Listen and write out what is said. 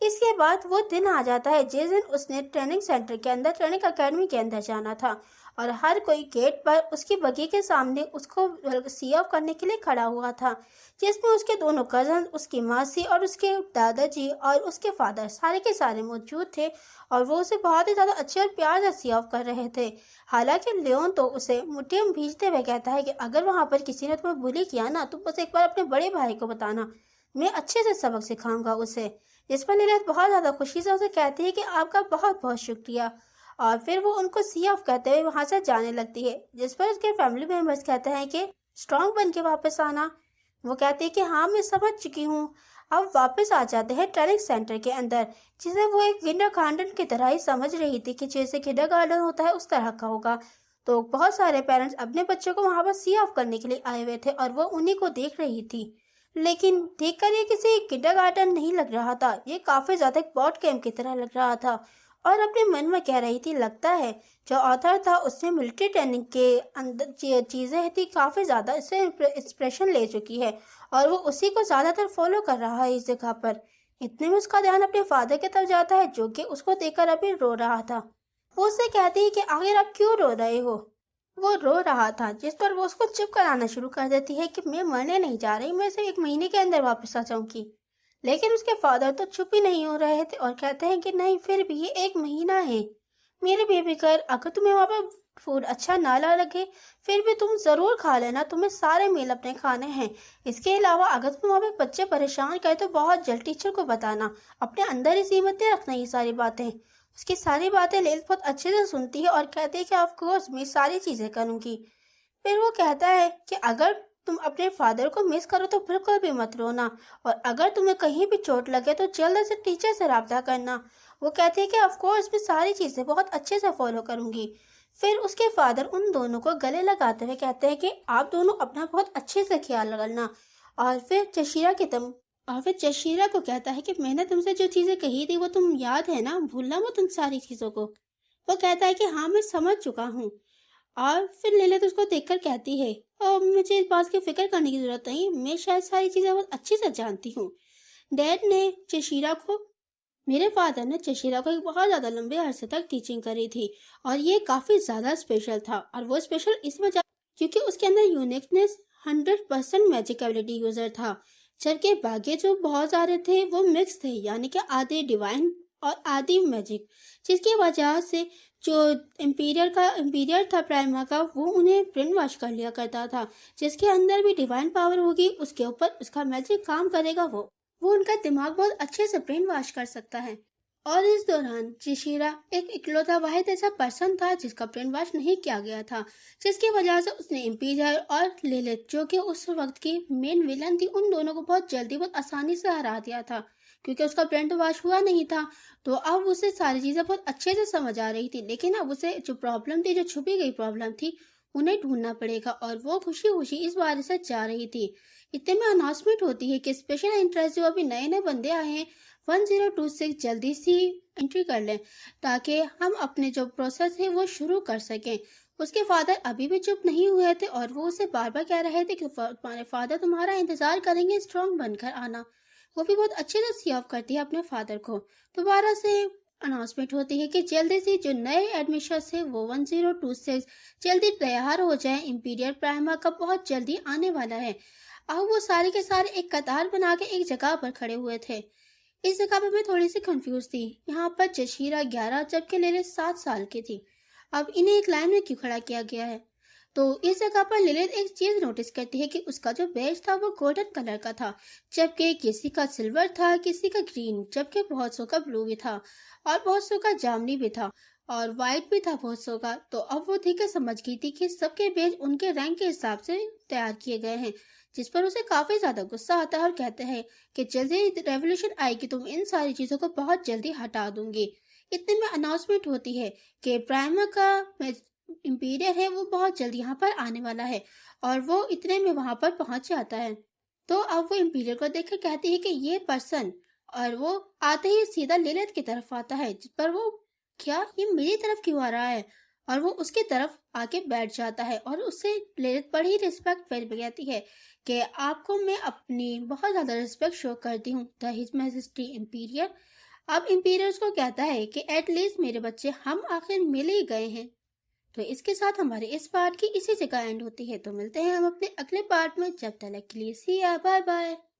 اس کے بعد وہ دن آ جاتا ہے جس دن اس نے ٹریننگ سینٹر کے اندر، ٹریننگ اکیڈمی کے اندر جانا تھا، اور ہر کوئی گیٹ پر اس کی بگی کے سامنے اس کو سی آف کرنے کے لیے کھڑا ہوا تھا، جس میں اس کے دونوں کزن، اس کی ماسی اور اس کے دادا جی اور اس کے فادر سارے کے سارے موجود تھے، اور وہ اسے بہت ہی زیادہ اچھے اور پیار سے سی آف کر رہے تھے۔ حالانکہ لیون تو اسے مٹھیوں میں بھیجتے ہوئے کہتا ہے کہ اگر وہاں پر کسی نے تمہیں بلی کیا نا تو بس ایک بار اپنے بڑے بھائی کو بتانا، میں اچھے سے سبق سکھاؤں گا اسے۔ جس پر لیلیت بہت زیادہ خوشی سے اسے کہتی ہے کہ آپ کا بہت بہت شکریہ، اور پھر وہ ان کو سی آف کرتے ہوئے وہاں سے جانے لگتی ہے، جس پر اس کے فیملی ممبرز کہتے ہیں کہ اسٹرانگ بن کے واپس آنا۔ وہ کہتی ہے کہ ہاں میں سمجھ چکی ہوں۔ اب واپس آ جاتے ہیں ٹریننگ سینٹر کے اندر، جسے وہ ایک کنڈر گارڈن کی طرح ہی سمجھ رہی تھی کہ جیسے کنڈر گارڈن ہوتا ہے اس طرح کا ہوگا۔ تو بہت سارے پیرنٹس اپنے بچوں کو وہاں پر سی آف کرنے کے لیے آئے ہوئے تھے، اور وہ انہی کو دیکھ رہی تھی، لیکن دیکھ کر یہ کسی کنڈر گارڈن نہیں لگ رہا تھا، یہ کافی زیادہ ایک بوٹ کیمپ کی طرح لگ رہا تھا، اور اپنے من میں کہہ رہی تھی لگتا ہے جو آتھر تھا اس نے ملٹری ٹریننگ کے اندر چیزیں تھی کافی زیادہ اس سے انسپریشن لے چکی ہے، اور وہ اسی کو زیادہ تر فالو کر رہا ہے اس جگہ پر۔ اتنے میں اس کا دھیان اپنے فادر کی طرف جاتا ہے جو کہ اس کو دیکھ کر ابھی رو رہا تھا۔ وہ اسے کہتی ہے کہ آخر آپ کیوں رو رہے ہو؟ وہ رو رہا تھا، جس پر وہ اس کو چپ کرانا شروع کر دیتی ہے کہ میں مرنے نہیں جا رہی، میں صرف 1 مہینے کے اندر واپس آ جاؤں گی۔ لیکن اس کے فادر تو چپ ہی نہیں ہو رہے تھے اور کہتے ہیں کہ نہیں، پھر بھی یہ 1 مہینہ ہے میرے بیبی گرل، اگر تمہیں وہاں پر فوڈ اچھا نہ لگے پھر بھی تم ضرور کھا لینا، تمہیں سارے میل اپنے کھانے ہیں۔ اس کے علاوہ اگر تم وہاں پہ بچے پریشان کرے تو بہت جلد ٹیچر کو بتانا، اپنے اندر ہی سیمت نہیں رکھنا یہ ساری باتیں۔ اس کی ساری باتیں لیلیت بہت اچھے سے سنتی ہے اور کہتی ہے کہ آف کورس میں ساری چیزیں کروں گی۔ پھر وہ کہتا ہے کہ اگر تم اپنے فادر کو مس کرو تو بالکل بھی مت رونا، اور اگر تمہیں کہیں بھی چوٹ لگے تو جلد سے ٹیچر سے رابطہ کرنا۔ وہ کہتی ہے کہ آف کورس میں ساری چیزیں بہت اچھے سے فالو کروں گی۔ پھر اس کے فادر ان دونوں کو گلے لگاتے ہوئے کہتے ہیں کہ آپ دونوں اپنا بہت اچھے سے خیال رکھنا، اور پھر جشیرہ کو کہتا ہے کہ میں نے تم سے جو چیزیں کہی تھی وہ تم یاد ہے نا، بھولنا مت ان ساری چیزوں کو۔ وہ کہتا ہے کہ ہاں میں سمجھ چکا ہوں، اور پھر لیلیت اس کو دیکھ کر کہتی ہے مجھے اس بات کی فکر کرنے کی ضرورت نہیں، میں شاید ساری چیزیں بہت اچھے سے جانتی ہوں۔ میرے فادر نے چشیرہ کو ایک بہت زیادہ لمبے عرصے تک ٹیچنگ کری تھی، اور یہ کافی زیادہ اسپیشل تھا، اور وہ اسپیشل اس وجہ کیونکہ اس کے اندر یونیکنیس 100% میجک ایبلٹی یوزر تھا، جبکہ باقی جو بہت سارے تھے وہ مکس تھے، یعنی کہ آدھی ڈیوائن اور آدھی میجک، جس کی وجہ سے جو امپیریئر تھا پرائما کا، وہ انہیں برین واش کر لیا کرتا تھا، جس کے اندر بھی ڈیوائن پاور ہوگی اس کے اوپر اس کا میجک کام کرے گا، وہ ان کا دماغ بہت اچھے سے برین واش کر سکتا ہے۔ اور اس دوران چشیرہ ایک اکلوتا واحد ایسا پرسن تھا جس کا برین واش نہیں کیا گیا تھا، جس کی وجہ سے اس نے امپیریئر اور لیلیت جو کہ اس وقت کی مین ویلن تھی، ان دونوں کو بہت جلدی بہت آسانی سے ہرا دیا تھا، کیونکہ اس کا برین واش ہوا نہیں تھا۔ تو اب اسے ساری چیزیں بہت اچھے سے سمجھ آ رہی تھی، لیکن اب اسے جو پرابلم تھی، جو چھپی گئی پرابلم تھی، انہیں ڈھونڈنا پڑے گا، اور وہ خوشی خوشی اس بارے سے جا رہی تھی۔ اتنے میں اناؤنسمنٹ ہوتی ہے کہ اسپیشل انٹرسٹ جو ابھی نئے بندے آئے ہیں 1026 جلدی سی انٹری کر لیں تاکہ ہم اپنے جو پروسیس ہے وہ شروع کر سکیں۔ اس کے فادر ابھی بھی چپ نہیں ہوئے تھے، اور وہ اسے بار بار کہہ رہے تھے کہ تمہارے فادر تمہارا انتظار کریں گے، اسٹرانگ بن کر آنا۔ وہ بھی بہت اچھے سے سی آف کرتی ہے اپنے فادر کو۔ دوبارہ سے اناؤنسمنٹ ہوتی ہے کہ جلدی سے جو نئے ایڈمیشنز ہیں وہ 1026 جلدی تیار ہو جائیں، امپیریئر پرائما کا بہت جلدی آنے والا ہے۔ اب وہ سارے کے سارے ایک قطار بنا کے ایک جگہ پر کھڑے ہوئے تھے۔ اس جگہ پہ میں تھوڑی سی کنفیوز تھی، یہاں پر جشیرہ 11 جبکہ لیلیت 7 سال کی تھی، اب انہیں ایک لائن میں کیوں کھڑا کیا گیا ہے؟ تو اس جگہ پر لیلیت ایک چیز نوٹس کرتی ہے کہ اس کا جو بیج تھا وہ گولڈن کلر کا تھا، جبکہ کسی کا سلور تھا، کسی کا گرین، جبکہ بہت سو کا بلو بھی تھا، اور بہت سو کا جامنی بھی تھا، اور وائٹ بھی تھا بہت سو کا۔ تو اب وہ دیکھ کر سمجھ گئی تھی کہ سب کے بیج ان کے رینک کے حساب سے تیار کیے گئے ہیں، جس پر اسے کافی زیادہ غصہ آتا ہے اور کہتے ہیں کہ جلدی ریولیوشن آئے گی تو میں ان ساری چیزوں کو بہت جلدی ہٹا دوں گی۔ اتنے میں اناؤنسمنٹ ہوتی ہے کہ پرائما کا امپیریئر ہے وہ بہت جلد یہاں پر آنے والا ہے، اور وہ اتنے میں وہاں پر پہنچ جاتا ہے۔ تو اب وہ امپیریئر کو دیکھ کر کہتی ہے کہ یہ پرسن، اور وہ آتے ہی سیدھا لیلیت کی طرف آتا ہے، جس پر وہ کیا یہ میری طرف کیوں آ رہا ہے؟ اور وہ اس کی طرف آ کے بیٹھ جاتا ہے اور اس سے بڑی رسپیکٹ فیل کہتی ہے کہ آپ کو میں اپنی بہت زیادہ رسپیکٹ شو کرتی ہوں دا ہز میجسٹی امپیریئر۔ اب امپیریئر اس کو کہتا ہے کہ ایٹ لیسٹ میرے بچے ہم آخر مل ہی گئے ہیں۔ تو اس کے ساتھ ہمارے اس پارٹ کی اسی جگہ اینڈ ہوتی ہے، تو ملتے ہیں ہم اپنے اگلے پارٹ میں، جب تک کے لیے سی یا بائے بائے۔